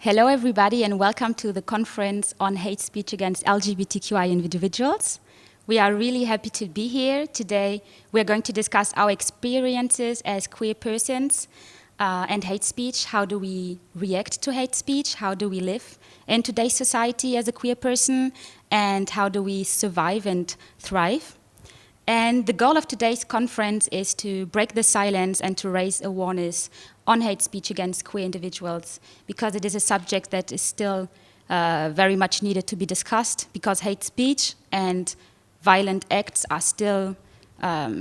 Hello everybody and welcome to the conference on hate speech against LGBTQIA individuals. We are really happy to be here. Today we are going to discuss our experiences as queer persons and hate speech. How do we react to hate speech? How do we live in today's society as a queer person? And how do we survive and thrive? And the goal of today's conference is to break the silence and to raise awareness on hate speech against queer individuals, because it is a subject that is still very much needed to be discussed, because hate speech and violent acts are still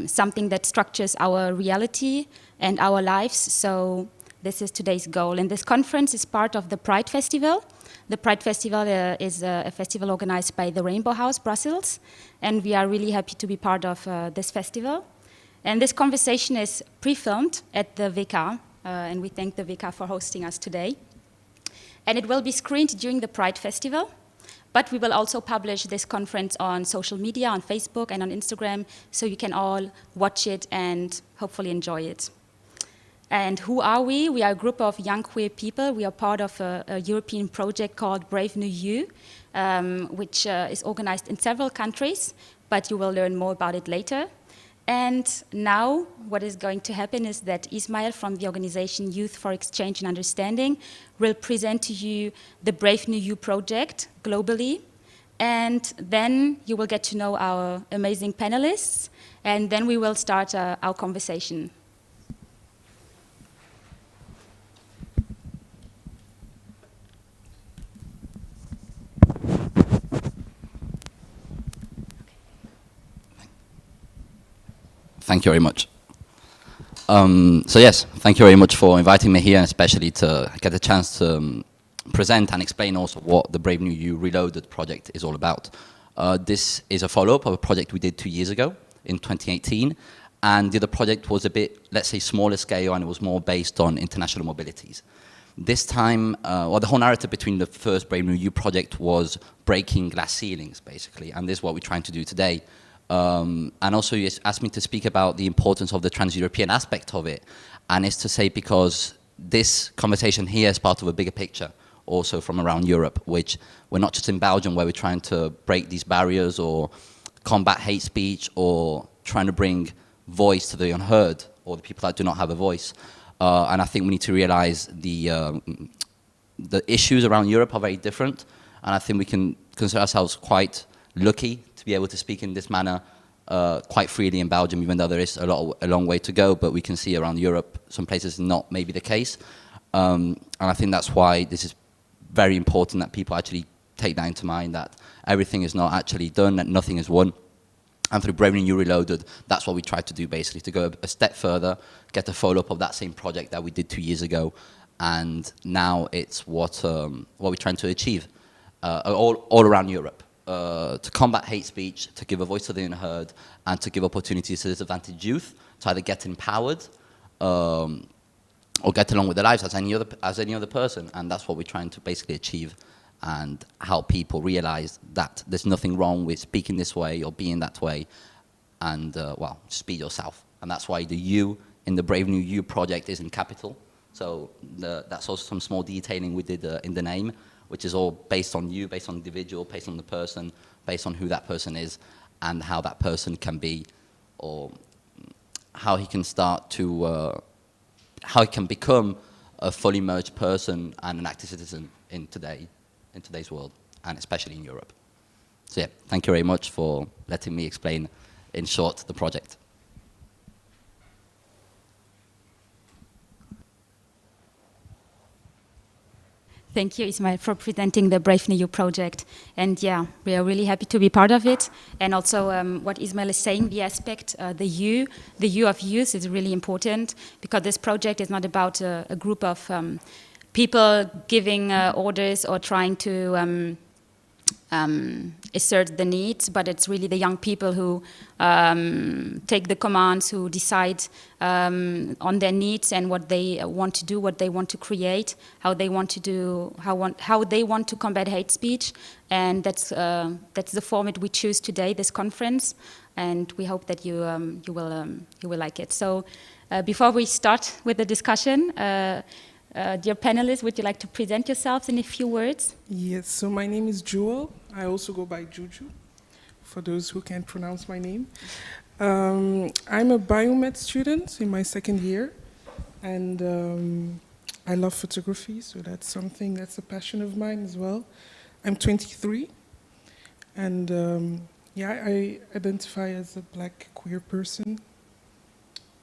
something that structures our reality and our lives. So this is today's goal. And this conference is part of the Pride Festival. The Pride Festival is a festival organized by the Rainbow House, Brussels, and we are really happy to be part of this festival. And this conversation is pre-filmed at the WK, and we thank the WK for hosting us today. And it will be screened during the Pride Festival, but we will also publish this conference on social media, on Facebook and on Instagram, so you can all watch it and hopefully enjoy it. And who are we? We are a group of young queer people. We are part of a European project called Brave New You, which is organized in several countries, but you will learn more about it later. And now what is going to happen is that Ismail from the organization Youth for Exchange and Understanding will present to you the Brave New You project globally. And then you will get to know our amazing panelists, and then we will start our conversation. Thank you very much. So yes, thank you very much for inviting me here, and especially to get a chance to present and explain also what the Brave New You Reloaded project is all about. This is a follow-up of a project we did 2 years ago in 2018, and the other project was a bit, let's say, smaller scale, and it was more based on international mobilities. This time, the whole narrative between the first Brave New You project was breaking glass ceilings, basically, and this is what we're trying to do today. And also you asked me to speak about the importance of the trans-European aspect of it, and it's to say because this conversation here is part of a bigger picture also from around Europe, which we're not just in Belgium where we're trying to break these barriers or combat hate speech or trying to bring voice to the unheard or the people that do not have a voice. And I think we need to realize the issues around Europe are very different, and I think we can consider ourselves quite lucky to be able to speak in this manner quite freely in Belgium, even though there is a long way to go, but we can see around Europe some places not maybe the case. And I think that's why this is very important that people actually take that into mind, that everything is not actually done, that nothing is won. And through Brave New You Reloaded, that's what we tried to do basically, to go a step further, get a follow-up of that same project that we did 2 years ago, and now it's what we're trying to achieve all around Europe. To combat hate speech, to give a voice to the unheard, and to give opportunities to disadvantaged youth to either get empowered or get along with their lives as any other person. And that's what we're trying to basically achieve, and help people realize that there's nothing wrong with speaking this way or being that way, and well, just be yourself. And that's why the U in the Brave New You project is in capital. So that's also some small detailing we did in the name, which is all based on you, based on the individual, based on the person, based on who that person is, and how that person can be, or how he can start to, how he can become a fully merged person and an active citizen in today's world, and especially in Europe. So yeah, thank you very much for letting me explain in short the project. Thank you, Ismail, for presenting the Brave New You project. And yeah, we are really happy to be part of it. And also what Ismail is saying, the aspect, the U of youth is really important, because this project is not about a group of people giving orders or trying to assert the needs, but it's really the young people who take the commands, who decide on their needs and what they want to do, what they want to create, how they want to combat hate speech, and that's the format we choose today, this conference, and we hope that you will like it. So before we start with the discussion, Dear panelists, would you like to present yourselves in a few words? Yes, so my name is Jewel. I also go by Juju, for those who can't pronounce my name. I'm a biomed student in my second year, and I love photography, so that's something that's a passion of mine as well. I'm 23, and I identify as a black queer person.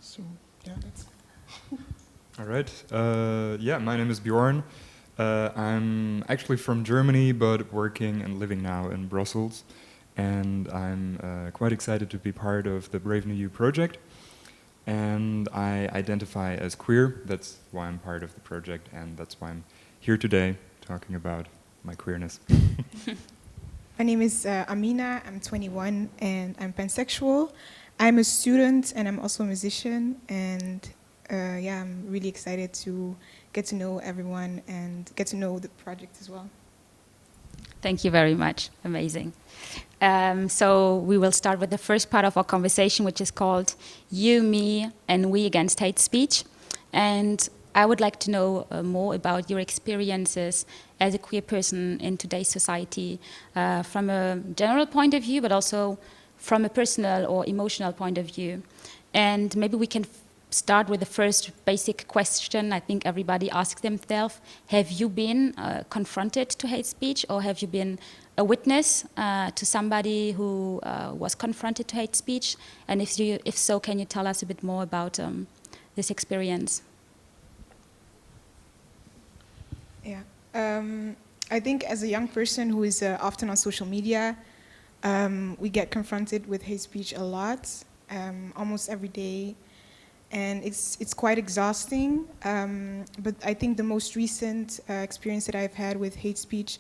So, yeah, that's All right. My name is Bjorn. I'm actually from Germany, but working and living now in Brussels. And I'm quite excited to be part of the Brave New You project. And I identify as queer. That's why I'm part of the project, and that's why I'm here today talking about my queerness. My name is Amina. I'm 21 and I'm pansexual. I'm a student and I'm also a musician. And I'm really excited to get to know everyone and get to know the project as well. Thank you very much. Amazing. So we will start with the first part of our conversation, which is called You, Me, and We Against Hate Speech. And I would like to know more about your experiences as a queer person in today's society from a general point of view, but also from a personal or emotional point of view. And maybe we can start with the first basic question I think everybody asks themselves. Have you been confronted to hate speech, or have you been a witness to somebody who was confronted to hate speech? And if so, can you tell us a bit more about this experience? Yeah. I think as a young person who is often on social media, we get confronted with hate speech a lot, almost every day. And it's quite exhausting. But I think the most recent experience that I've had with hate speech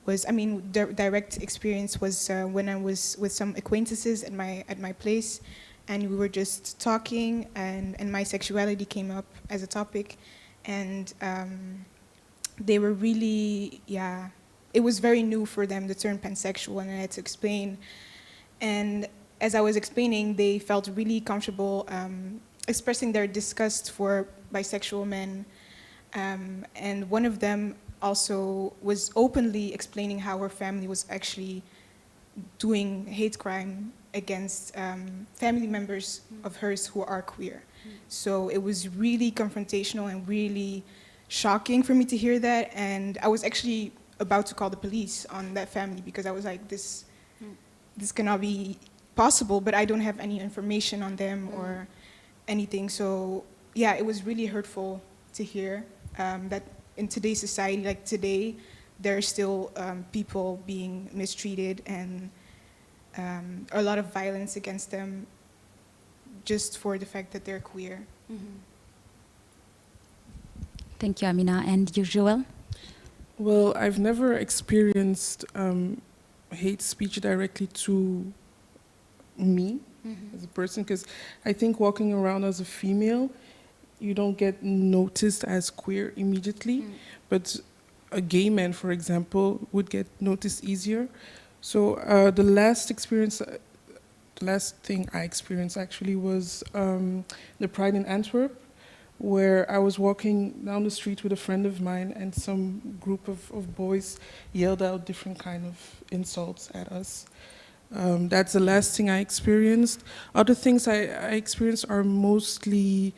was, direct experience was when I was with some acquaintances at my place, and we were just talking, and my sexuality came up as a topic, and they were really, it was very new for them, the term pansexual, and I had to explain. And as I was explaining, they felt really comfortable expressing their disgust for bisexual men. And one of them also was openly explaining how her family was actually doing hate crime against family members of hers who are queer. So it was really confrontational and really shocking for me to hear that. And I was actually about to call the police on that family because I was like, this cannot be possible, but I don't have any information on them or anything. So yeah, it was really hurtful to hear that in today's society, like today, there are still people being mistreated and a lot of violence against them just for the fact that they're queer. Mm-hmm. Thank you, Amina. And you, Joel? Well, I've never experienced hate speech directly to me as a person, because I think walking around as a female, you don't get noticed as queer immediately, but a gay man, for example, would get noticed easier. So the last thing I experienced actually was the Pride in Antwerp, where I was walking down the street with a friend of mine, and some group of boys yelled out different kind of insults at us. That's the last thing I experienced. Other things I experienced are mostly,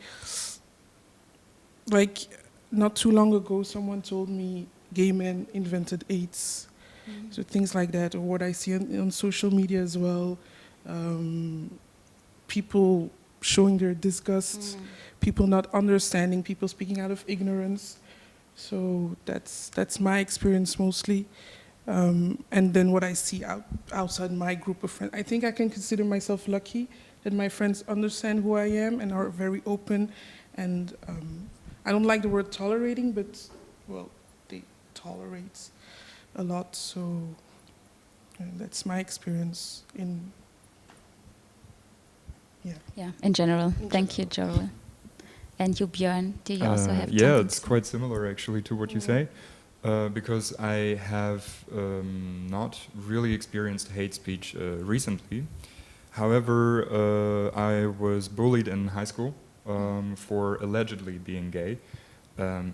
like, not too long ago, someone told me gay men invented AIDS. So things like that, or what I see on social media as well. People showing their disgust, people not understanding, people speaking out of ignorance. So that's my experience mostly. And then what I see outside my group of friends. I think I can consider myself lucky that my friends understand who I am and are very open. And I don't like the word tolerating, but, well, they tolerate a lot. So that's my experience in, in general. Thank you, Joel. And you, Björn, do you also have Yeah, something it's quite similar actually to what you say. Because I have not really experienced hate speech recently. However, I was bullied in high school for allegedly being gay.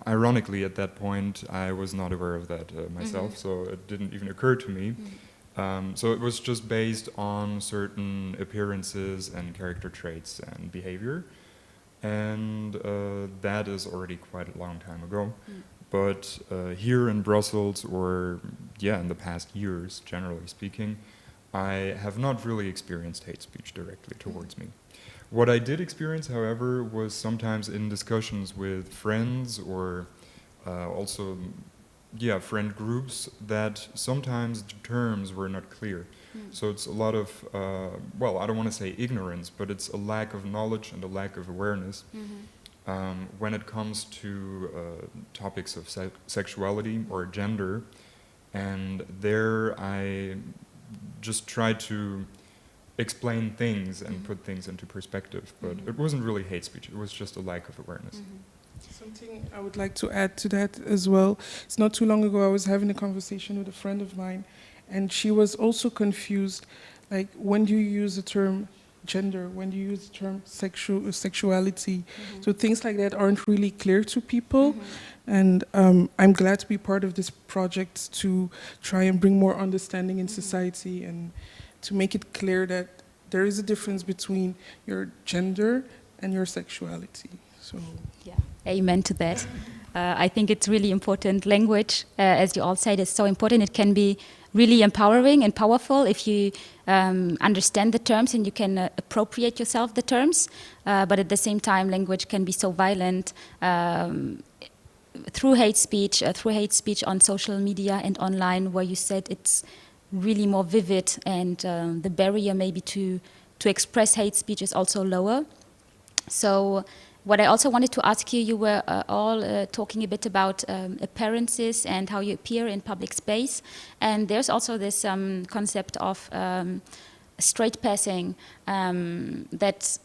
Ironically, at that point, I was not aware of that myself, so it didn't even occur to me. So it was just based on certain appearances and character traits and behavior. And that is already quite a long time ago. But here in Brussels, or in the past years, generally speaking, I have not really experienced hate speech directly towards me. What I did experience, however, was sometimes in discussions with friends or also friend groups that sometimes the terms were not clear. So it's a lot of, I don't want to say ignorance, but it's a lack of knowledge and a lack of awareness when it comes to topics of sexuality or gender. And there I just tried to explain things and put things into perspective, but it wasn't really hate speech, it was just a lack of awareness. Something I would like to add to that as well. It's not too long ago I was having a conversation with a friend of mine, and she was also confused, like, when do you use the term gender, when do you use the term sexuality? So things like that aren't really clear to people, and I'm glad to be part of this project to try and bring more understanding in society and to make it clear that there is a difference between your gender and your sexuality. So amen to that. I think it's really important. Language, as you all said, is so important. It can be really empowering and powerful if you understand the terms and you can appropriate yourself the terms. But at the same time, language can be so violent through hate speech on social media and online, where you said it's really more vivid, and the barrier maybe to express hate speech is also lower. So what I also wanted to ask you, you were all talking a bit about appearances and how you appear in public space. And there's also this concept of straight passing that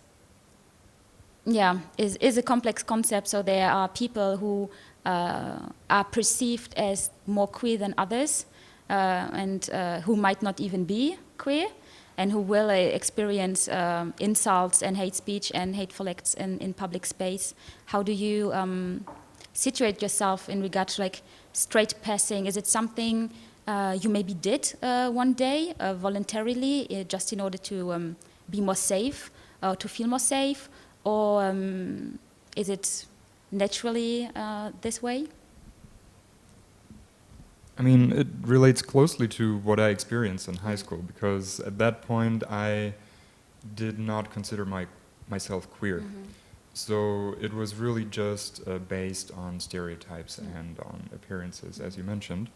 is a complex concept. So there are people who are perceived as more queer than others, and who might not even be queer, and who will experience insults and hate speech and hateful acts in public space. How do you situate yourself in regard to like straight passing? Is it something you maybe did one day voluntarily, just in order to be more safe, to feel more safe, or is it naturally this way? I mean, it relates closely to what I experienced in high school, because at that point I did not consider myself queer. So it was really just based on stereotypes and on appearances, as you mentioned.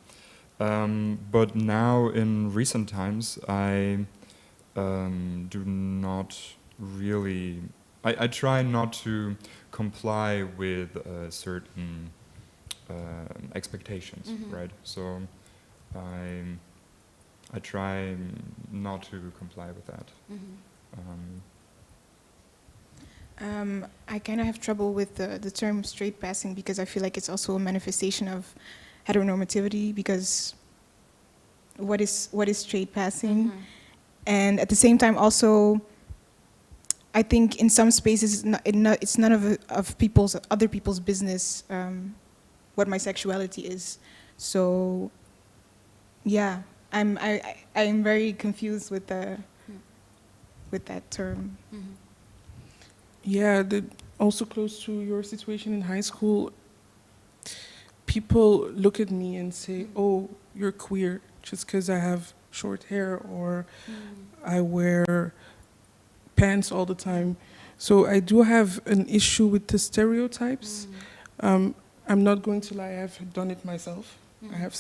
But now, in recent times, I do not really... I try not to comply with certain expectations, right? So I try not to comply with that. I kind of have trouble with the term straight passing, because I feel like it's also a manifestation of heteronormativity, because what is straight passing? And at the same time also, I think in some spaces it's none of other people's business what my sexuality is. So yeah, I'm very confused with that term. yeah, also close to your situation in high school, people look at me and say, oh, you're queer just because I have short hair or I wear pants all the time. So I do have an issue with the stereotypes. I'm not going to lie, I've done it myself. I have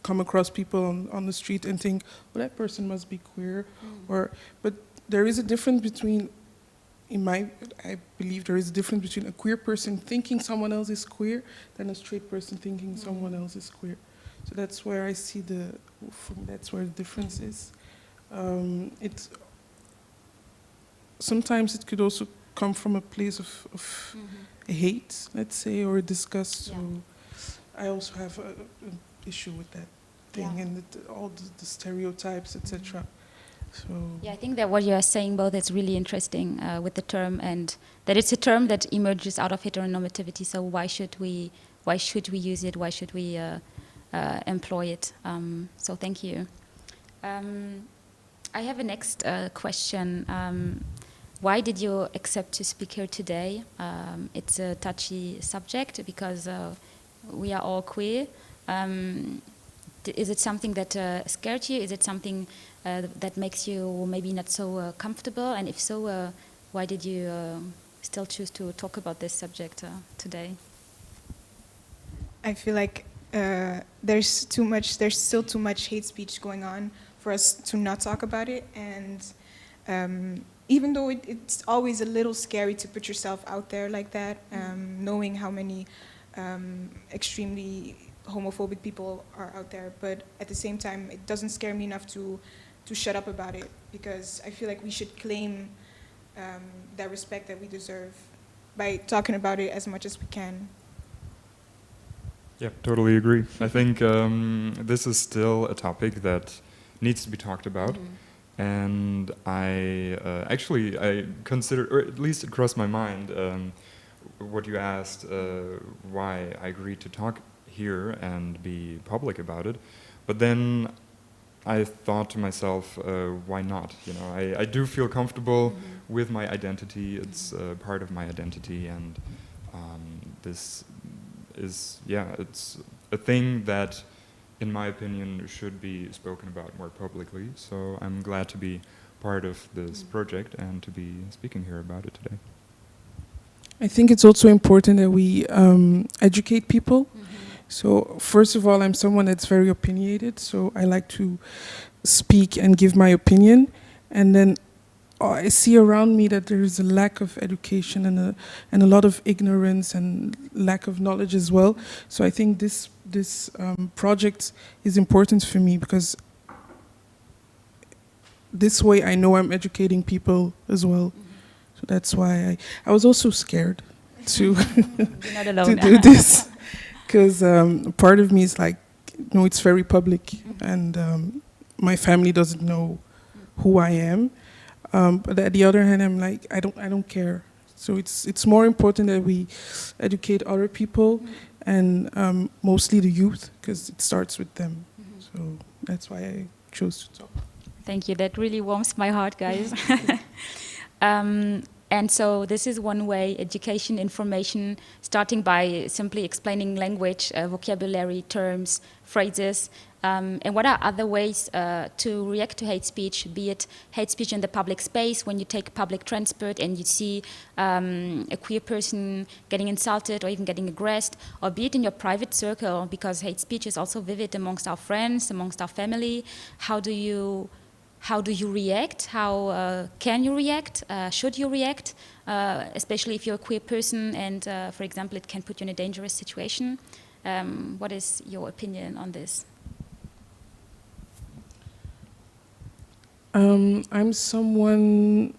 come across people on the street and think, well, that person must be queer. But there is a difference between, I believe there is a difference between a queer person thinking someone else is queer than a straight person thinking someone else is queer. So that's where I see that's where the difference is. Sometimes it could also come from a place of hate, let's say, or disgust. So I also have an issue with that thing and all the stereotypes, etc. So Yeah, I think that what you are saying both is really interesting with the term, and that it's a term that emerges out of heteronormativity. So why should we use it? Why should we employ it? So thank you. I have a next question. Why did you accept to speak here today? It's a touchy subject because we are all queer. Is it something that scared you? Is it something that makes you maybe not so comfortable? And if so, why did you still choose to talk about this subject today? I feel like there's still too much hate speech going on for us to not talk about it. And even though it's always a little scary to put yourself out there like that, knowing how many extremely homophobic people are out there, but at the same time, it doesn't scare me enough to shut up about it, because I feel like we should claim that respect that we deserve by talking about it as much as we can. Yeah, totally agree. I think this is still a topic that needs to be talked about. And I considered, or at least it crossed my mind, what you asked, why I agreed to talk here and be public about it. But then I thought to myself, why not? You know, I do feel comfortable with my identity. It's part of my identity, and this is, it's a thing that, in my opinion, should be spoken about more publicly. So I'm glad to be part of this project and to be speaking here about it today. I think it's also important that we educate people. So first of all, I'm someone that's very opinionated, so I like to speak and give my opinion. And then I see around me that there is a lack of education and a lot of ignorance and lack of knowledge as well. So I think this project is important for me, because this way I know I'm educating people as well. So that's why I was also scared to You're not alone. to do this, because part of me is like, no, it's very public, and my family doesn't know who I am. But at the other hand, I'm like, I don't care. So it's more important that we educate other people, and mostly the youth, because it starts with them. So that's why I chose to talk. Thank you. That really warms my heart, guys. And so this is one way, education, information, starting by simply explaining language, vocabulary, terms, phrases. And what are other ways to react to hate speech, be it hate speech in the public space, when you take public transport and you see a queer person getting insulted or even getting aggressed, or be it in your private circle, because hate speech is also vivid amongst our friends, amongst our family. How do you react? How can you react? Should you react? Especially if you're a queer person and, for example, it can put you in a dangerous situation. What is your opinion on this? I'm someone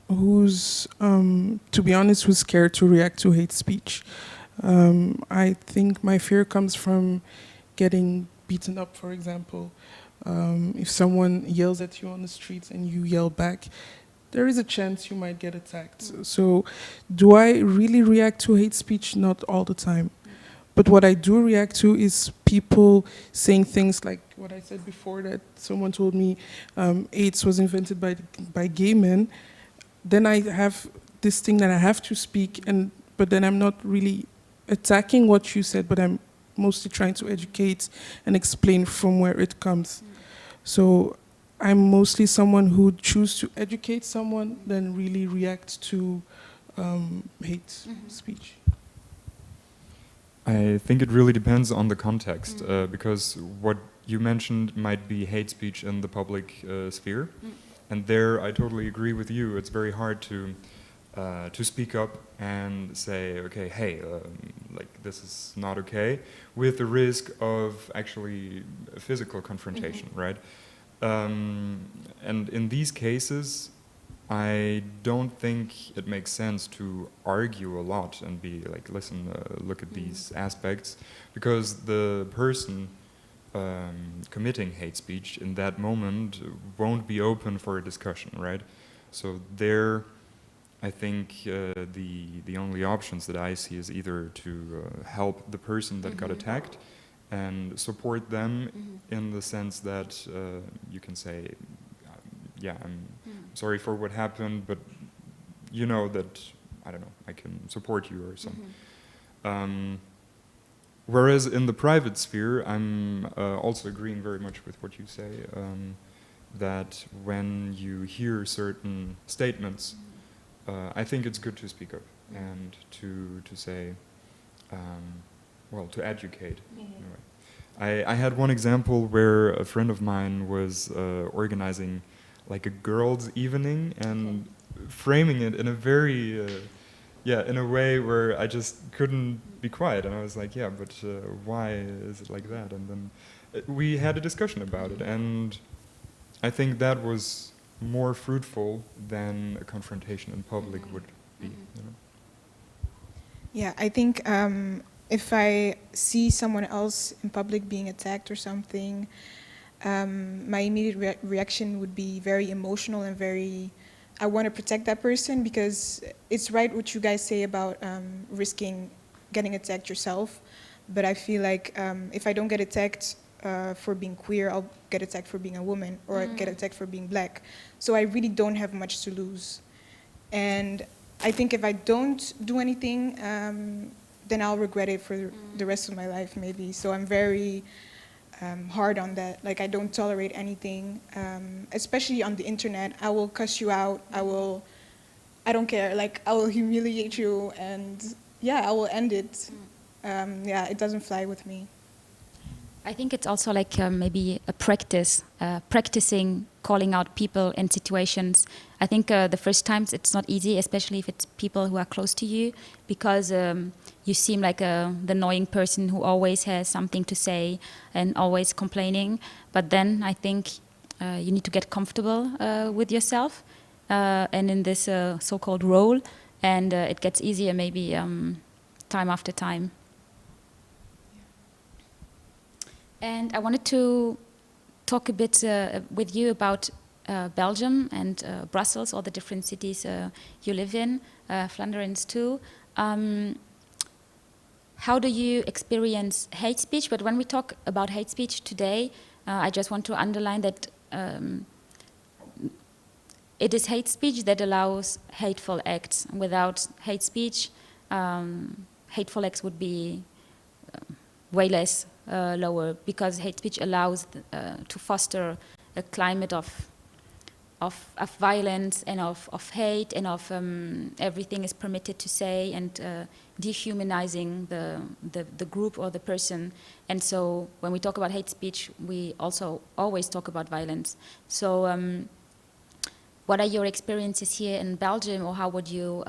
who's, to be honest, who's scared to react to hate speech. I think my fear comes from getting beaten up, for example. If someone yells at you on the streets and you yell back, there is a chance you might get attacked. So do I really react to hate speech? Not all the time. But what I do react to is people saying things like what I said before, that someone told me AIDS was invented by gay men. Then I have this thing that I have to speak, but then I'm not really attacking what you said, but I'm mostly trying to educate and explain from where it comes. So I'm mostly someone who chooses to educate someone than really react to hate speech. I think it really depends on the context, because what you mentioned might be hate speech in the public sphere, and there I totally agree with you. It's very hard to speak up and say, okay, hey, like this is not okay, with the risk of actually a physical confrontation, right? And in these cases, I don't think it makes sense to argue a lot and be like, listen, look at these aspects, because the person committing hate speech in that moment won't be open for a discussion, right? So there, I think the only options that I see is either to help the person that got attacked and support them in the sense that you can say, yeah, I'm sorry for what happened, but you know that, I don't know, I can support you or something. Whereas in the private sphere, I'm also agreeing very much with what you say, that when you hear certain statements, I think it's good to speak up and to say, well, to educate. Anyway. I had one example where a friend of mine was organizing like a girls' evening and framing it in a very, in a way where I just couldn't be quiet. And I was like, yeah, but why is it like that? And then we had a discussion about it. And I think that was more fruitful than a confrontation in public would be. You know? Yeah, I think if I see someone else in public being attacked or something, my immediate reaction would be very emotional and very, I want to protect that person, because it's right what you guys say about risking getting attacked yourself. But I feel like if I don't get attacked for being queer, I'll get attacked for being a woman, or get attacked for being black. So I really don't have much to lose. And I think if I don't do anything, then I'll regret it for the rest of my life, maybe. So I'm very hard on that. Like, I don't tolerate anything, especially on the internet. I will cuss you out. I don't care. Like, I will humiliate you, and yeah, I will end it. Yeah, it doesn't fly with me. I think it's also like maybe a practice, practicing calling out people in situations. I think the first times it's not easy, especially if it's people who are close to you, because you seem like the annoying person who always has something to say and always complaining. But then I think you need to get comfortable with yourself and in this so-called role, and it gets easier maybe time after time. And I wanted to talk a bit with you about Belgium and Brussels, all the different cities you live in, Flanders too. How do you experience hate speech? But when we talk about hate speech today, I just want to underline that it is hate speech that allows hateful acts. Without hate speech, hateful acts would be way less lower, because hate speech allows to foster a climate of violence and of hate and of everything is permitted to say, and dehumanizing the group or the person. And so when we talk about hate speech, we also always talk about violence. So what are your experiences here in Belgium, or how would you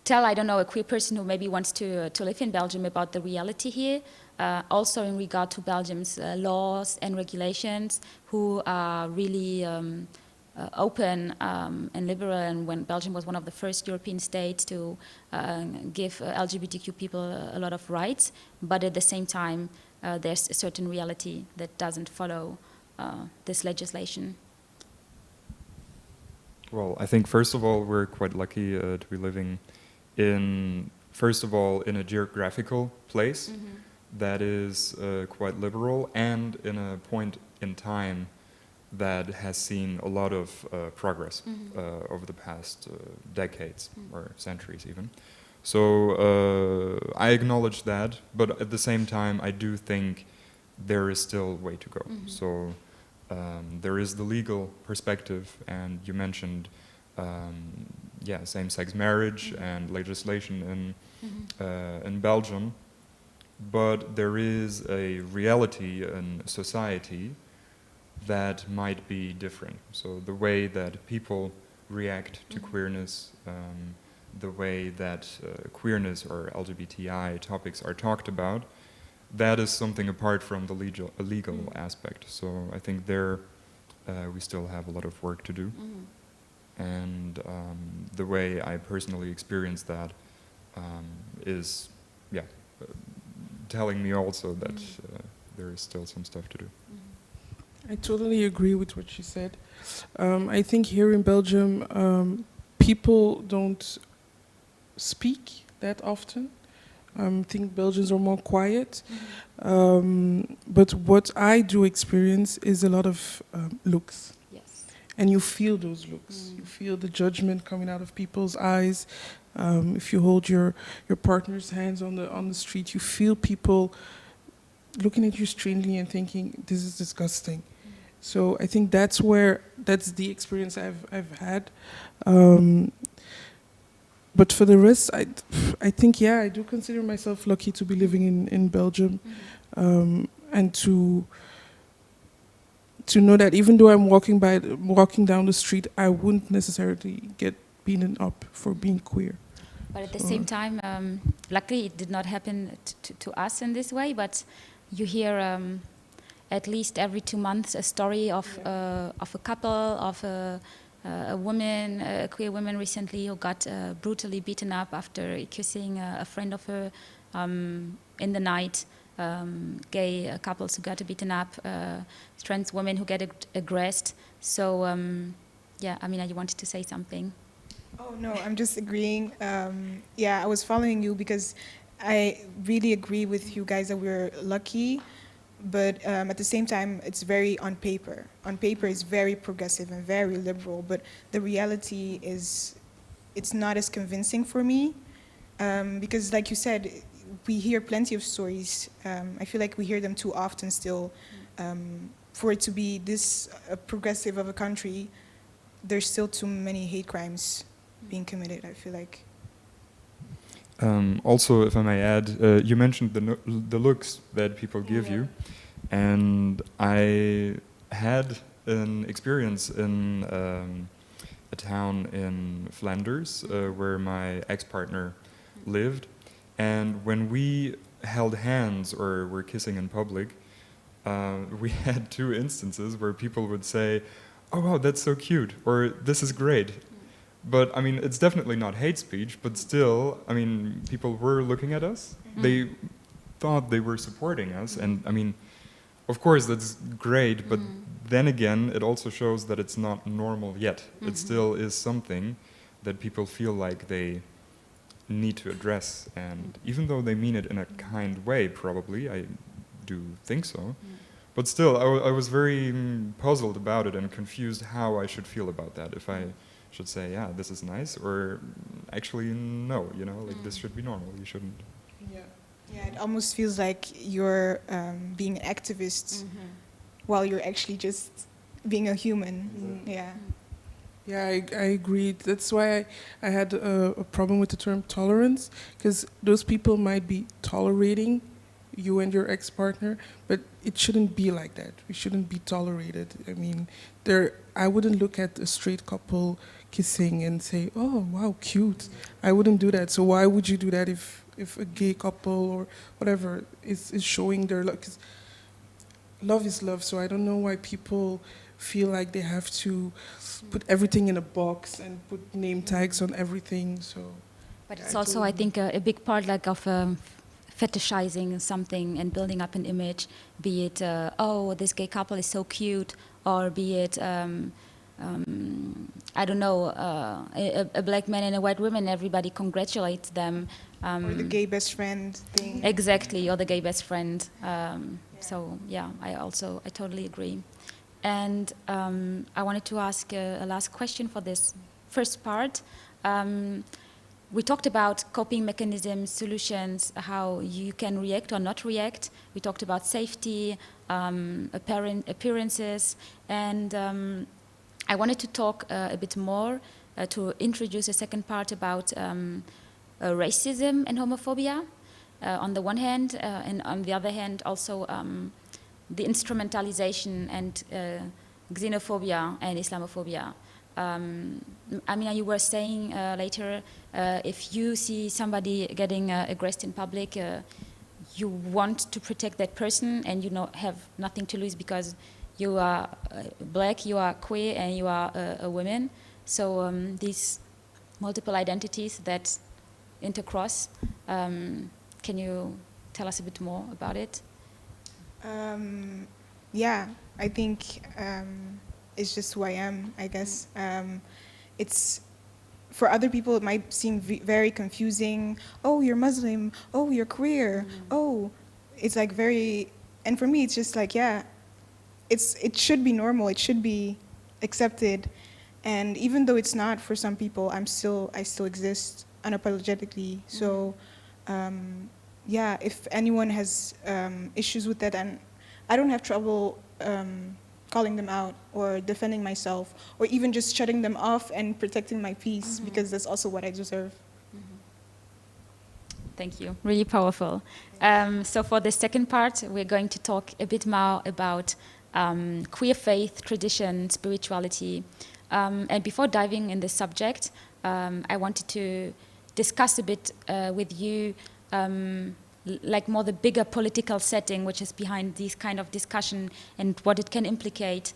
tell, I don't know, a queer person who maybe wants to live in Belgium about the reality here, also in regard to Belgium's laws and regulations, who are really open and liberal, and when Belgium was one of the first European states to give LGBTQ people a lot of rights, but at the same time there's a certain reality that doesn't follow this legislation. Well, I think first of all, we're quite lucky to be living in, first of all, in a geographical place that is quite liberal, and in a point in time that has seen a lot of progress over the past decades or centuries even. So I acknowledge that, but at the same time I do think there is still way to go. So there is the legal perspective, and you mentioned same-sex marriage and legislation in Belgium, but there is a reality in society that might be different. So the way that people react to queerness, the way that queerness or LGBTI topics are talked about, that is something apart from the legal aspect. So I think there we still have a lot of work to do. And the way I personally experience that is, telling me also that there is still some stuff to do. I totally agree with what you said. I think here in Belgium, people don't speak that often. I think Belgians are more quiet. But what I do experience is a lot of looks. Yes. And you feel those looks. You feel the judgment coming out of people's eyes. If you hold your partner's hands on the street, you feel people looking at you strangely and thinking, this is disgusting. So I think that's the experience I've had. But for the rest, I think, yeah, I do consider myself lucky to be living in Belgium, and to know that even though I'm walking down the street, I wouldn't necessarily get beaten up for being queer. But at the same time, luckily it did not happen to us in this way, but you hear at least every 2 months a story of a couple, of a woman, a queer woman recently who got brutally beaten up after accusing a friend of her in the night. Gay couples who got beaten up, trans women who get aggressed. So, yeah, Amina, you wanted to say something? Oh, no, I'm just agreeing. Yeah, I was following you because I really agree with you guys that we're lucky. But at the same time, it's very on paper. On paper, it's very progressive and very liberal. But the reality is, it's not as convincing for me. Because like you said, we hear plenty of stories. I feel like we hear them too often still. For it to be this progressive of a country, there's still too many hate crimes being committed, I feel like. Also, if I may add, you mentioned the looks that people give you, and I had an experience in a town in Flanders where my ex-partner lived, and when we held hands or were kissing in public, we had 2 instances where people would say, "Oh wow, that's so cute," or "This is great." But I mean, it's definitely not hate speech, but still, I mean, people were looking at us. They thought they were supporting us, and I mean, of course, that's great, but then again, it also shows that it's not normal yet. It still is something that people feel like they need to address, and even though they mean it in a kind way, probably, I do think so, but still, I was very puzzled about it and confused how I should feel about that, if I should say, yeah, this is nice, or actually, no, you know, like this should be normal, you shouldn't. Yeah, it almost feels like you're being an activist while you're actually just being a human. Yeah. Yeah, I agree. That's why I had a problem with the term tolerance, because those people might be tolerating you and your ex-partner, but it shouldn't be like that. We shouldn't be tolerated. I mean, I wouldn't look at a straight couple kissing and say, "Oh, wow, cute." I wouldn't do that. So why would you do that if a gay couple or whatever is showing their love? 'Cause love is love. So I don't know why people feel like they have to put everything in a box and put name tags on everything. So, but it's also, I think, a big part like of fetishizing something and building up an image, be it, oh, this gay couple is so cute, or be it, I don't know, a black man and a white woman, everybody congratulates them. Or the gay best friend thing. Exactly, or the gay best friend. So, yeah, I totally agree. And I wanted to ask a last question for this first part. We talked about coping mechanisms, solutions, how you can react or not react. We talked about safety, appearances, and I wanted to talk a bit more to introduce a second part about racism and homophobia on the one hand, and on the other hand also the instrumentalization and xenophobia and Islamophobia. Amina, you were saying later, if you see somebody getting aggressed in public, you want to protect that person and you have nothing to lose because you are black, you are queer, and you are a woman. So these multiple identities that intercross, can you tell us a bit more about it? Yeah, I think it's just who I am, I guess. It's for other people, it might seem very confusing. Oh, you're Muslim. Oh, you're queer. Oh, it's like very, and for me, it's just like, yeah, it should be normal. It should be accepted. And even though it's not for some people, I still exist unapologetically. So, yeah, if anyone has issues with that, and I don't have trouble calling them out or defending myself or even just shutting them off and protecting my peace because that's also what I deserve. Thank you. Really powerful. So for the second part, we're going to talk a bit more about queer faith, tradition, spirituality. And before diving in this subject, I wanted to discuss a bit with you like more the bigger political setting which is behind these kind of discussion and what it can implicate.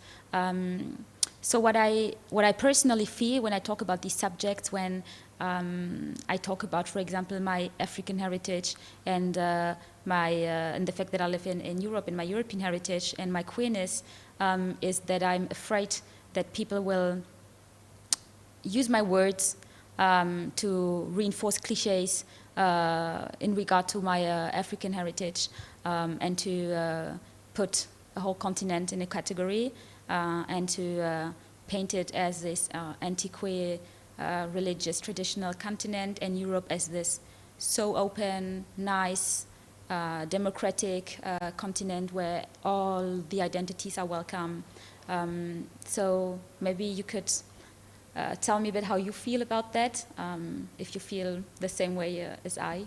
So what I personally feel when I talk about these subjects, when I talk about, for example, my African heritage and and the fact that I live in Europe and my European heritage and my queerness, is that I'm afraid that people will use my words to reinforce cliches in regard to my African heritage and to put a whole continent in a category and to paint it as this anti-queer religious traditional continent and Europe as this so open, nice, democratic continent where all the identities are welcome. So maybe you could tell me a bit how you feel about that, if you feel the same way as I.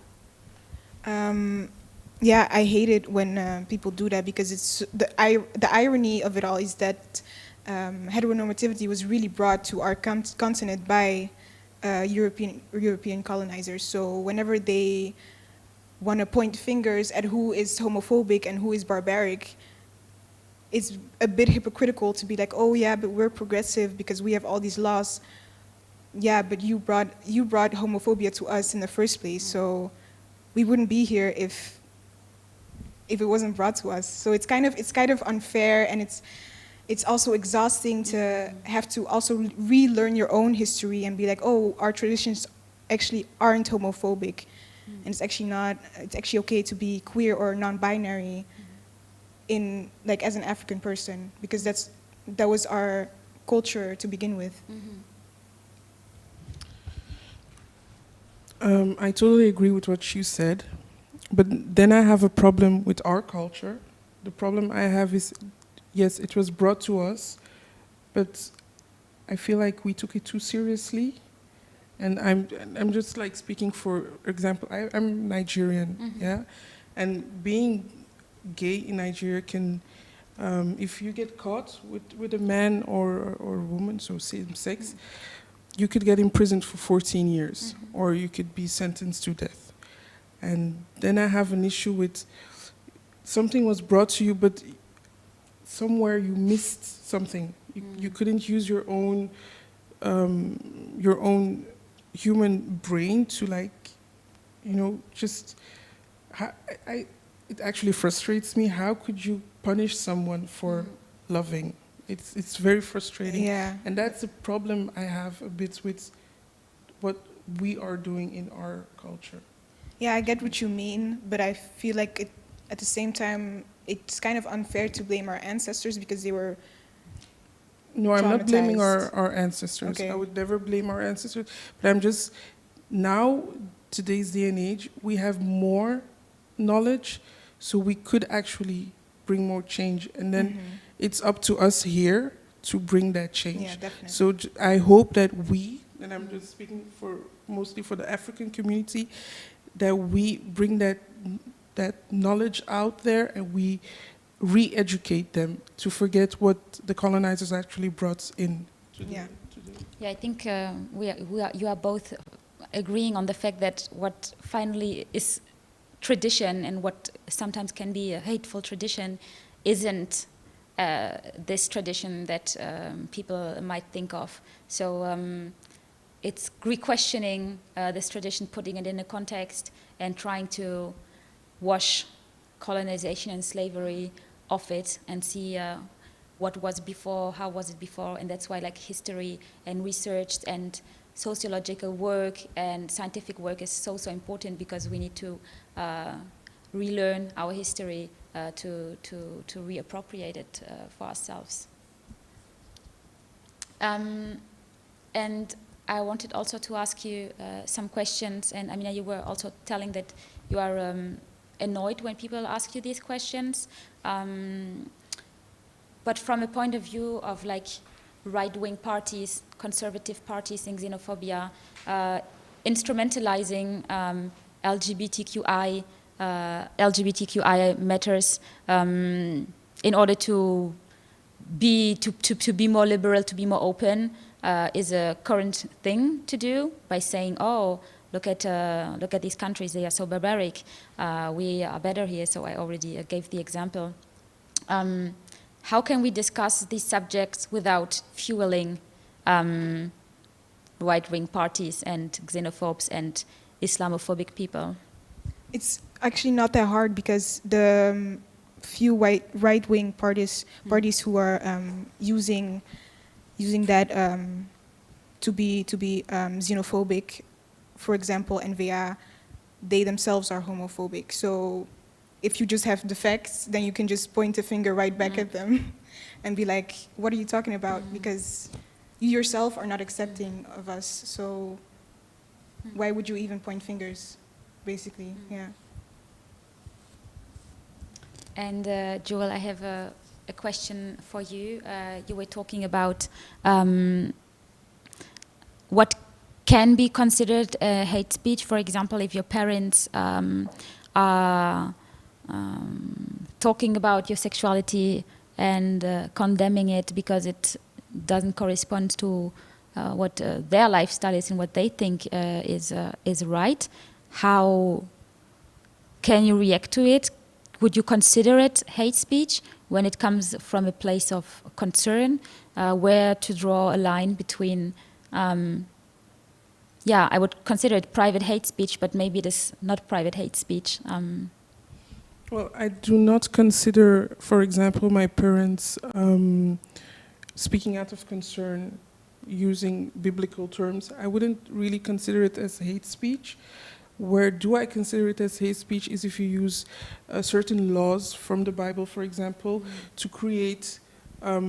Yeah, I hate it when people do that because it's the irony of it all is that heteronormativity was really brought to our continent by European colonizers. So whenever they want to point fingers at who is homophobic and who is barbaric, it's a bit hypocritical to be like, oh yeah, but we're progressive because we have all these laws. Yeah, but you brought homophobia to us in the first place, so we wouldn't be here if it wasn't brought to us. So it's kind of unfair, and it's also exhausting to have to also relearn your own history and be like, oh, our traditions actually aren't homophobic, and it's actually not. It's actually okay to be queer or non-binary in like as an African person because that was our culture to begin with. I totally agree with what you said, but then I have a problem with our culture. The problem I have is, yes, it was brought to us, but I feel like we took it too seriously. And I'm just like speaking for example, I'm Nigerian, yeah, and being gay in Nigeria can, if you get caught with a man or a woman, so same sex, you could get imprisoned for 14 years, or you could be sentenced to death. And then I have an issue with something was brought to you, but somewhere you missed something. You couldn't use your own human brain to like, just. It actually frustrates me. How could you punish someone for loving? It's very frustrating. Yeah. And that's a problem I have a bit with what we are doing in our culture. Yeah, I get what you mean, but I feel like at the same time, it's kind of unfair to blame our ancestors because they were No, I'm not blaming traumatized. our ancestors. Okay. I would never blame our ancestors. But I'm just, now, today's day and age, we have more knowledge, so we could actually bring more change. And then it's up to us here to bring that change. Yeah, definitely. So I hope that we, and I'm just speaking mostly for the African community, that we bring that knowledge out there and we re-educate them to forget what the colonizers actually brought in. Yeah. Yeah, I think you are both agreeing on the fact that what finally is tradition and what sometimes can be a hateful tradition isn't this tradition that people might think of. So it's re-questioning this tradition, putting it in a context and trying to wash colonization and slavery of it and see what was before, how was it before, and that's why like history and research and sociological work and scientific work is so important, because we need to relearn our history to reappropriate it for ourselves. And I wanted also to ask you some questions, and I mean, you were also telling that you are annoyed when people ask you these questions, but from a point of view of like right-wing parties, conservative parties in xenophobia, instrumentalizing LGBTQI matters in order to be more liberal, to be more open, is a current thing to do by saying, oh, look at these countries, they are so barbaric, we are better here. So I already gave the example. How can we discuss these subjects without fueling right-wing parties and xenophobes and Islamophobic people? It's actually not that hard, because the few right-wing parties who are using that to be xenophobic, for example, NVA, they themselves are homophobic. So if you just have the facts, then you can just point a finger right back at them and be like, what are you talking about? Because you yourself are not accepting of us, so why would you even point fingers, basically? Yeah. And Joel, I have a question for you. You were talking about what can be considered hate speech. For example, if your parents are talking about your sexuality and condemning it because it doesn't correspond to what their lifestyle is and what they think is right, how can you react to it? Would you consider it hate speech when it comes from a place of concern? Where to draw a line between, I would consider it private hate speech, but maybe it is not private hate speech. Well, I do not consider, for example, my parents speaking out of concern using biblical terms. I wouldn't really consider it as hate speech. Where do I consider it as hate speech is if you use certain laws from the Bible, for example, to create a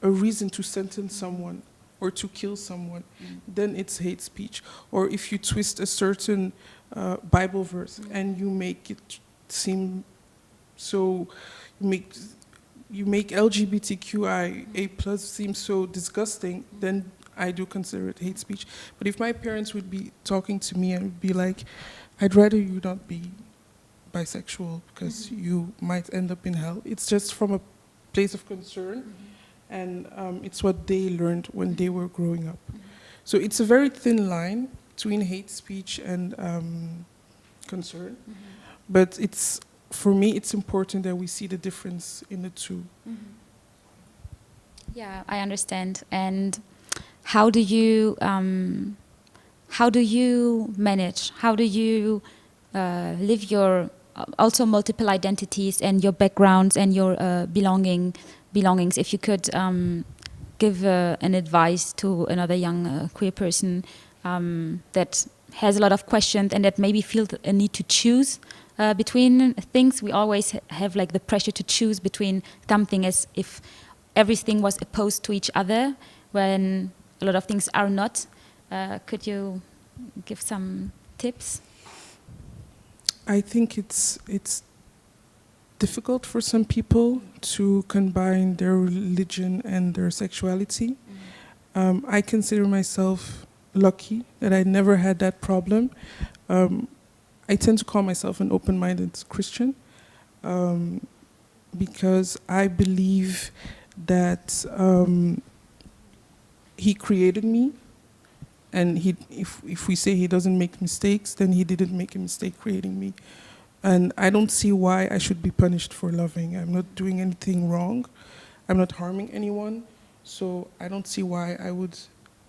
reason to sentence someone or to kill someone, then it's hate speech. Or if you twist a certain Bible verse and you make it seem so, you make LGBTQIA plus seem so disgusting, then I do consider it hate speech. But if my parents would be talking to me and would be like, I'd rather you not be bisexual because you might end up in hell, it's just from a place of concern, and it's what they learned when they were growing up. So it's a very thin line between hate speech and concern, but it's, for me, it's important that we see the difference in the two. Yeah, I understand. And how do you manage? How do you live your also multiple identities and your backgrounds and your belongings? If you could give an advice to another young queer person that has a lot of questions and that maybe feels a need to choose between things. We always have like the pressure to choose between something as if everything was opposed to each other, when a lot of things are not. Could you give some tips? I think it's difficult for some people to combine their religion and their sexuality. I consider myself lucky that I never had that problem. I tend to call myself an open-minded Christian because I believe that he created me, and if we say he doesn't make mistakes, then he didn't make a mistake creating me. And I don't see why I should be punished for loving. I'm not doing anything wrong. I'm not harming anyone. So I don't see why I would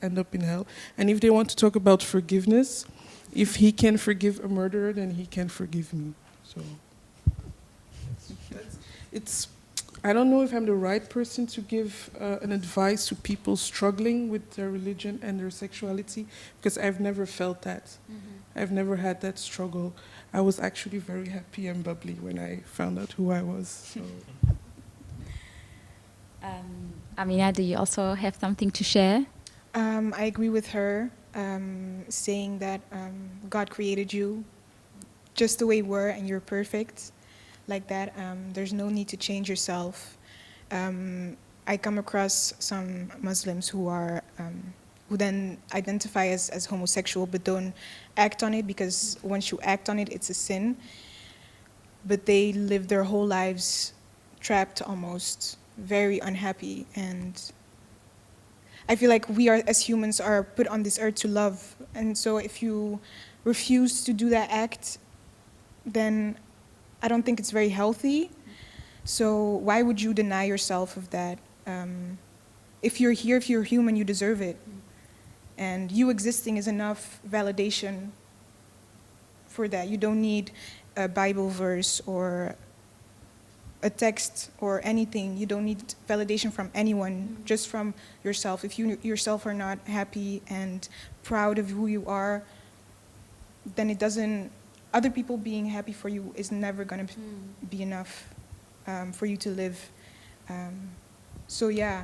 end up in hell. And if they want to talk about forgiveness, if he can forgive a murderer, then he can forgive me. So I don't know if I'm the right person to give an advice to people struggling with their religion and their sexuality, because I've never felt that. I've never had that struggle. I was actually very happy and bubbly when I found out who I was. So. Amina, do you also have something to share? I agree with her, saying that God created you just the way you were and you're perfect like that. There's no need to change yourself. I come across some Muslims who are who then identify as homosexual but don't act on it, because once you act on it, it's a sin. But they live their whole lives trapped almost, very unhappy. And I feel like we are, as humans, are put on this earth to love. And so if you refuse to do that act, then I don't think it's very healthy. So why would you deny yourself of that? If you're here, if you're human, you deserve it. And you existing is enough validation for that. You don't need a Bible verse or a text or anything. You don't need validation from anyone, just from yourself. If you yourself are not happy and proud of who you are, then it doesn't, other people being happy for you is never going to be enough for you to live. So yeah,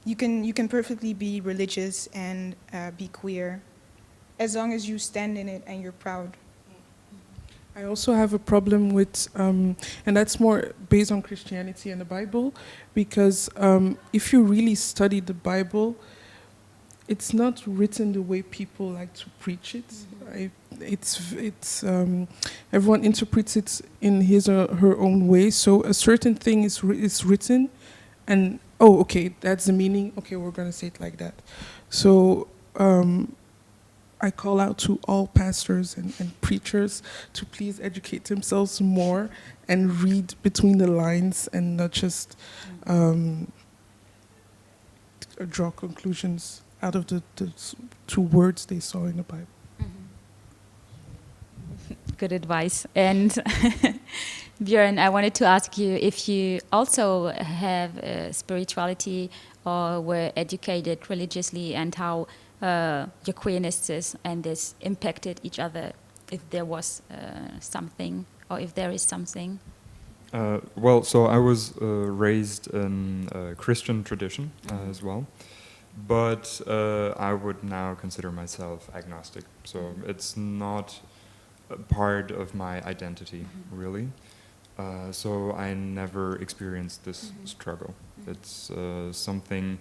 you can perfectly be religious and be queer, as long as you stand in it and you're proud. I also have a problem with, and that's more based on Christianity and the Bible, because if you really study the Bible, it's not written the way people like to preach it. It's everyone interprets it in his or her own way. So a certain thing is written, and oh, okay, that's the meaning. Okay, we're gonna say it like that. So I call out to all pastors and preachers to please educate themselves more and read between the lines and not just draw conclusions out of the two words they saw in the Bible. Good advice. And Björn, I wanted to ask you if you also have spirituality or were educated religiously, and how your queerness and this impacted each other, if there was something, or if there is something. Well, so I was raised in a Christian tradition as well, but I would now consider myself agnostic. So it's not a part of my identity, really. So I never experienced this struggle. It's something,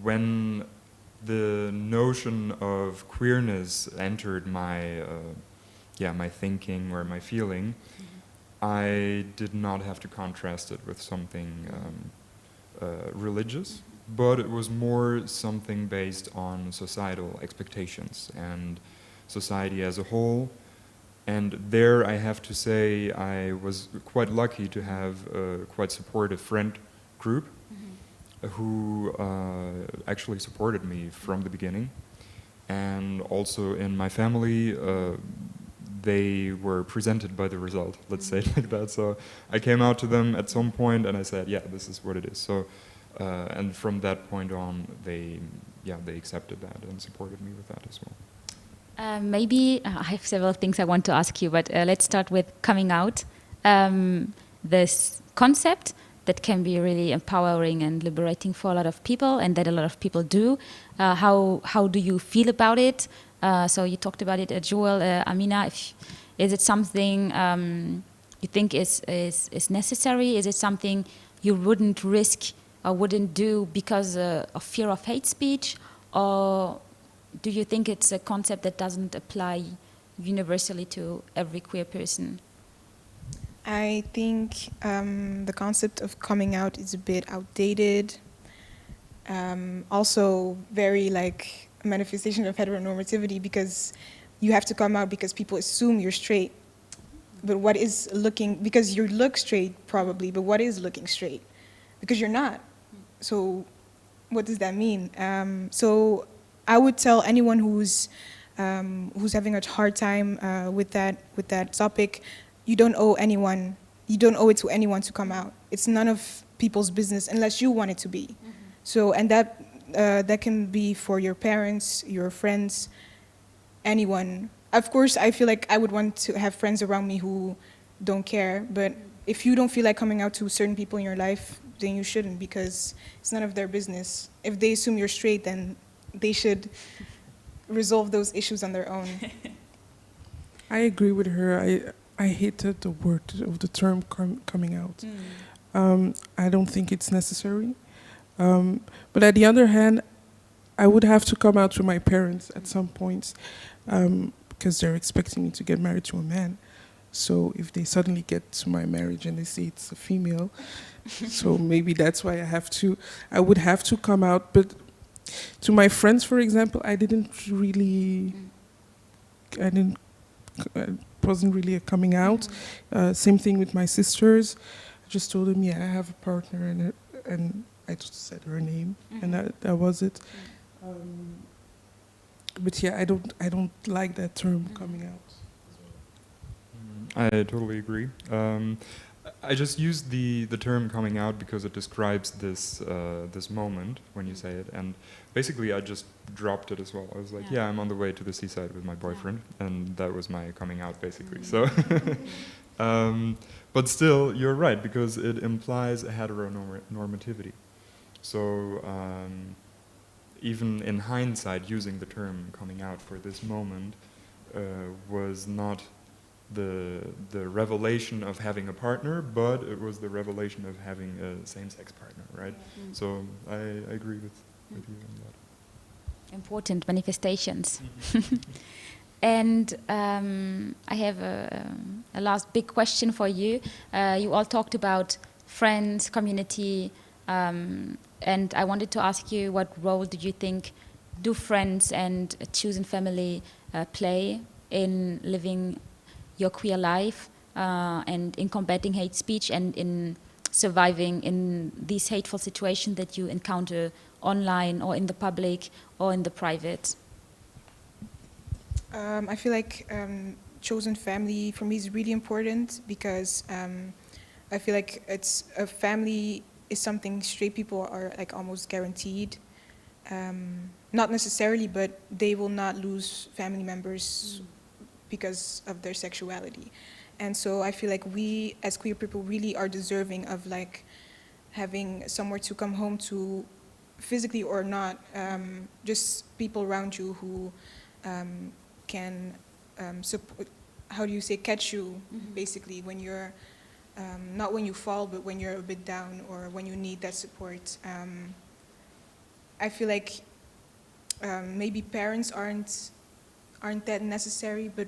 when the notion of queerness entered my my thinking or my feeling, I did not have to contrast it with something religious, but it was more something based on societal expectations and society as a whole. And there I have to say I was quite lucky to have a quite supportive friend group who actually supported me from the beginning. And also in my family, they were presented by the result, let's say it like that. So I came out to them at some point and I said, yeah, this is what it is. So, and from that point on, they accepted that and supported me with that as well. Maybe I have several things I want to ask you, but let's start with coming out. This concept that can be really empowering and liberating for a lot of people, and that a lot of people do. How do you feel about it? So you talked about it, Joel, Amina. Is it something you think is necessary? Is it something you wouldn't risk or wouldn't do because of fear of hate speech? Or do you think it's a concept that doesn't apply universally to every queer person? I think the concept of coming out is a bit outdated. Also very like a manifestation of heteronormativity, because you have to come out because people assume you're straight. But what is looking, because you look straight probably, but what is looking straight? Because you're not. So what does that mean? So I would tell anyone who's having a hard time with that topic, you don't owe it to anyone to come out. it's none of people's business unless you want it to be. So, and that can be for your parents, your friends, anyone. Of course, I feel like I would want to have friends around me who don't care, but if you don't feel like coming out to certain people in your life, then you shouldn't, because it's none of their business. If they assume you're straight, then they should resolve those issues on their own. I agree with her. I hated the word of the term coming out. I don't think it's necessary. But at the other hand, I would have to come out to my parents at some point, because they're expecting me to get married to a man. So if they suddenly get to my marriage and they say it's a female, so maybe that's why I would have to come out. But to my friends, for example, I wasn't really a coming out. Same thing with my sisters. I just told them, yeah, I have a partner, and I just said her name, and that was it. But yeah, I don't like that term coming out. I totally agree. I just used the term coming out because it describes this moment when you say it, and basically I just dropped it as well. I was like, yeah, I'm on the way to the seaside with my boyfriend, and that was my coming out basically. So, but still, you're right, because it implies a heteronormativity. So even in hindsight, using the term coming out for this moment was not the revelation of having a partner, but it was the revelation of having a same-sex partner, right? So I agree with you on that. Important manifestations. And I have a last big question for you. You all talked about friends, community, and I wanted to ask you, what role do you think do friends and a chosen family play in living your queer life and in combating hate speech and in surviving in these hateful situations that you encounter online or in the public or in the private? I feel like chosen family for me is really important, because I feel like it's a family is something straight people are like almost guaranteed. Not necessarily, but they will not lose family members because of their sexuality. And so I feel like we as queer people really are deserving of like having somewhere to come home to, physically or not, just people around you who can support, how do you say, catch you basically when you're not when you fall, but when you're a bit down or when you need that support. I feel like maybe parents aren't that necessary, but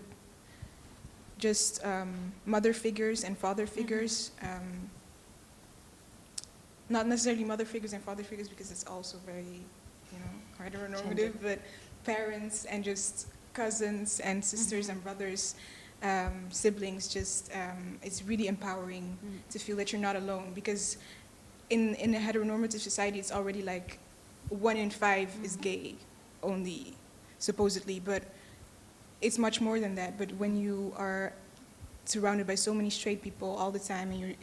just mother figures and father figures. Not necessarily mother figures and father figures, because it's also very, heteronormative, but parents and just cousins and sisters and brothers, siblings, just it's really empowering to feel that you're not alone, because in a heteronormative society it's already like 1 in 5 is gay only, supposedly, but it's much more than that. But when you are surrounded by so many straight people all the time and you're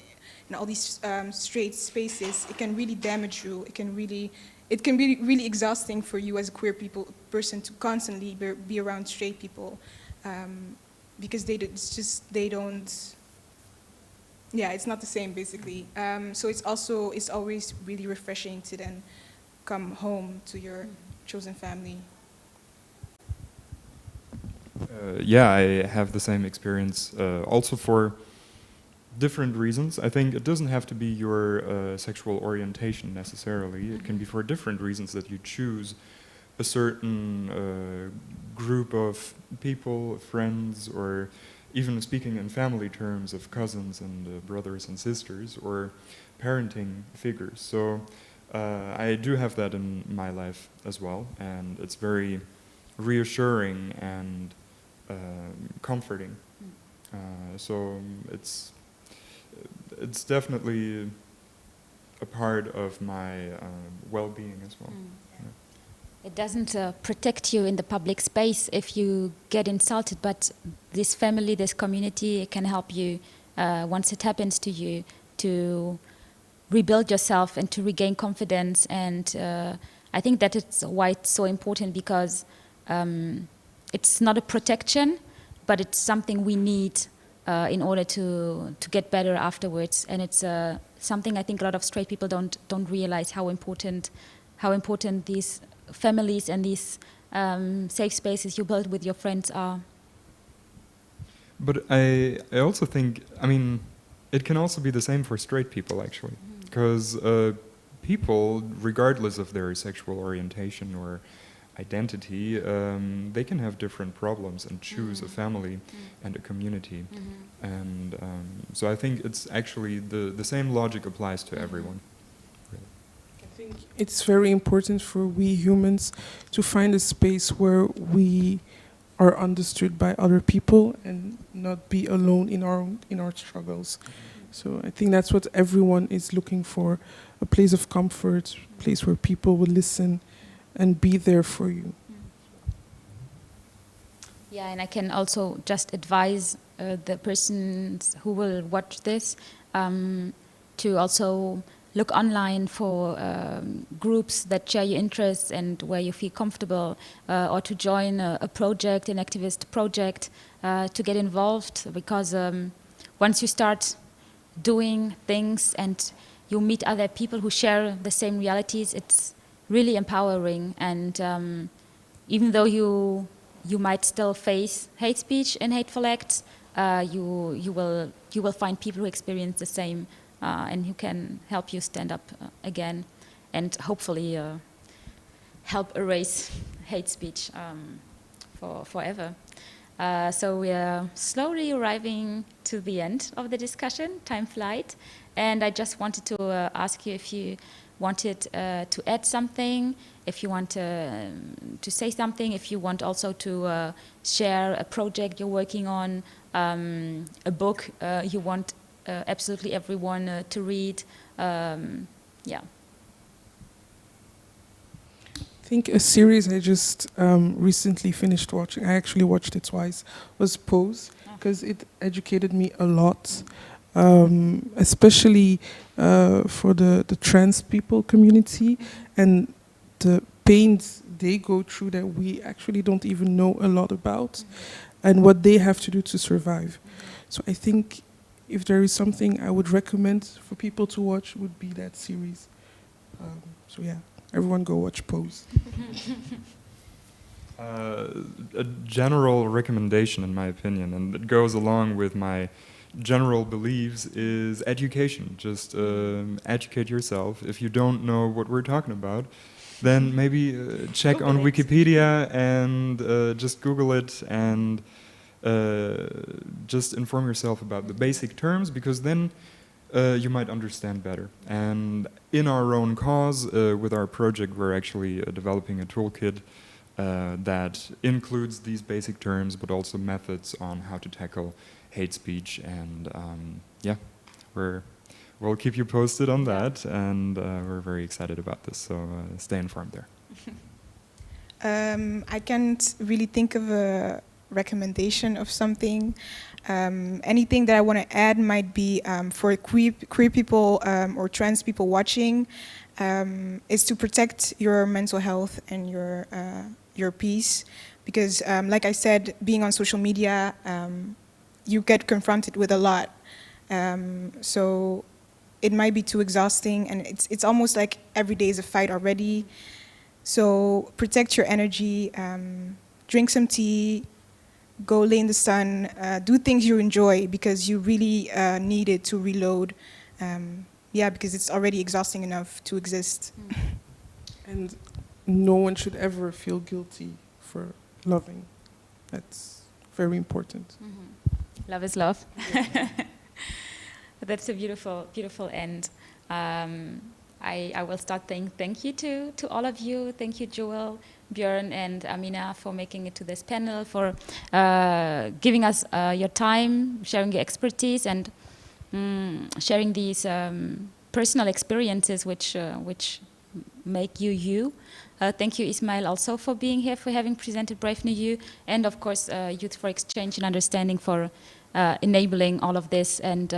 in all these straight spaces, it can really damage you. It can be really exhausting for you as a queer person to constantly be around straight people, because it's not the same basically. So it's always really refreshing to then come home to your chosen family. I have the same experience, also for different reasons. I think it doesn't have to be your sexual orientation necessarily. It can be for different reasons that you choose a certain group of people, friends, or even speaking in family terms of cousins and brothers and sisters, or parenting figures. So I do have that in my life as well, and it's very reassuring and comforting. So it's definitely a part of my well-being as well. It doesn't protect you in the public space if you get insulted, but this family, this community can help you once it happens to you to rebuild yourself and to regain confidence. And I think that it's why it's so important, because it's not a protection, but it's something we need in order to get better afterwards. And it's something I think a lot of straight people don't realize how important these families and these safe spaces you build with your friends are. But I also think, I mean, it can also be the same for straight people, actually. Because people, regardless of their sexual orientation or identity, they can have different problems and choose a family and a community. And so I think it's actually the same logic applies to everyone. I think it's very important for we humans to find a space where we are understood by other people and not be alone in our struggles. So I think that's what everyone is looking for, a place of comfort, a place where people will listen and be there for you. Yeah, and I can also just advise the persons who will watch this to also look online for groups that share your interests and where you feel comfortable, or to join a project, an activist project, to get involved, because once you start doing things and you meet other people who share the same realities, it's really empowering. And even though you might still face hate speech and hateful acts, you will find people who experience the same and who can help you stand up again, and hopefully help erase hate speech for forever. So we are slowly arriving to the end of the discussion. Time flies, and I just wanted to ask you if you wanted to add something, if you want to say something, if you want also to share a project you're working on, a book you want absolutely everyone to read. Yeah. I think a series I just recently finished watching, I actually watched it twice, was Pose, because it educated me a lot, especially for the trans people community and the pains they go through that we actually don't even know a lot about, and what they have to do to survive. So I think if there is something I would recommend for people to watch, would be that series. So yeah, everyone go watch Pose. A general recommendation, in my opinion, and it goes along with my general beliefs, is education. Just educate yourself. If you don't know what we're talking about, then maybe check Google on it. Wikipedia and just Google it and just inform yourself about the basic terms, because then you might understand better. And in our own cause, with our project, we're actually developing a toolkit that includes these basic terms, but also methods on how to tackle hate speech. And yeah, we'll keep you posted on that, and we're very excited about this, so stay informed there. I can't really think of a recommendation of something. Anything that I want to add might be for queer people or trans people watching, is to protect your mental health and your peace, because like I said, being on social media, you get confronted with a lot, so it might be too exhausting, and it's almost like every day is a fight already. So protect your energy, drink some tea, go lay in the sun, do things you enjoy, because you really need it to reload. Yeah, because it's already exhausting enough to exist. And no one should ever feel guilty for loving. That's very important. Love is love. That's a beautiful, beautiful end. I will start saying thank you to all of you. Thank you, Joel, Björn, and Amina, for making it to this panel, for giving us your time, sharing your expertise, and sharing these personal experiences which make you you. Thank you, Ismail, also for being here, for having presented Brave New You, and of course, Youth for Exchange and Understanding for enabling all of this and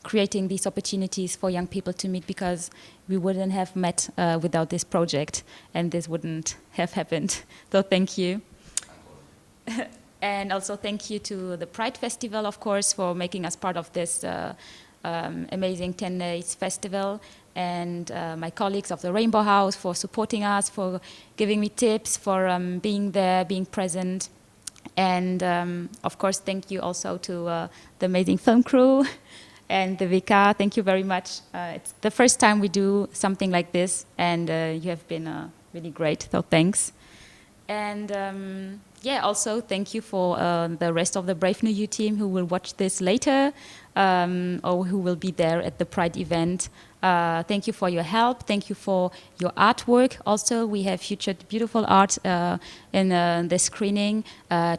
creating these opportunities for young people to meet, because we wouldn't have met without this project, and this wouldn't have happened. So thank you. And also thank you to the Pride Festival, of course, for making us part of this amazing 10 days festival, and my colleagues of the Rainbow House for supporting us, for giving me tips, for being there, being present. And of course, thank you also to the amazing film crew and the VK. Thank you very much. It's the first time we do something like this, and you have been really great, so thanks. And yeah, also thank you for the rest of the Brave New You team who will watch this later, or who will be there at the Pride event. Thank you for your help. Thank you for your artwork. Also, we have featured beautiful art in the screening.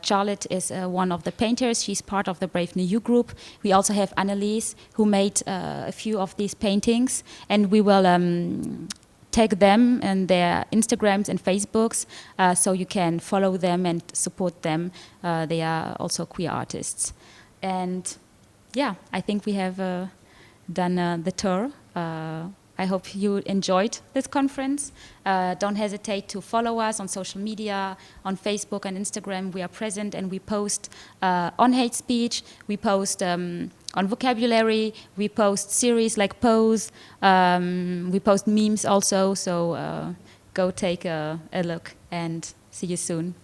Charlotte is one of the painters. She's part of the Brave New You group. We also have Annelies, who made a few of these paintings, and we will tag them and their Instagrams and Facebooks, so you can follow them and support them. They are also queer artists. And yeah, I think we have done the tour. I hope you enjoyed this conference. Don't hesitate to follow us on social media, on Facebook and Instagram. We are present, and we post on hate speech, we post on vocabulary, we post series like Pose, we post memes also, so go take a look, and see you soon.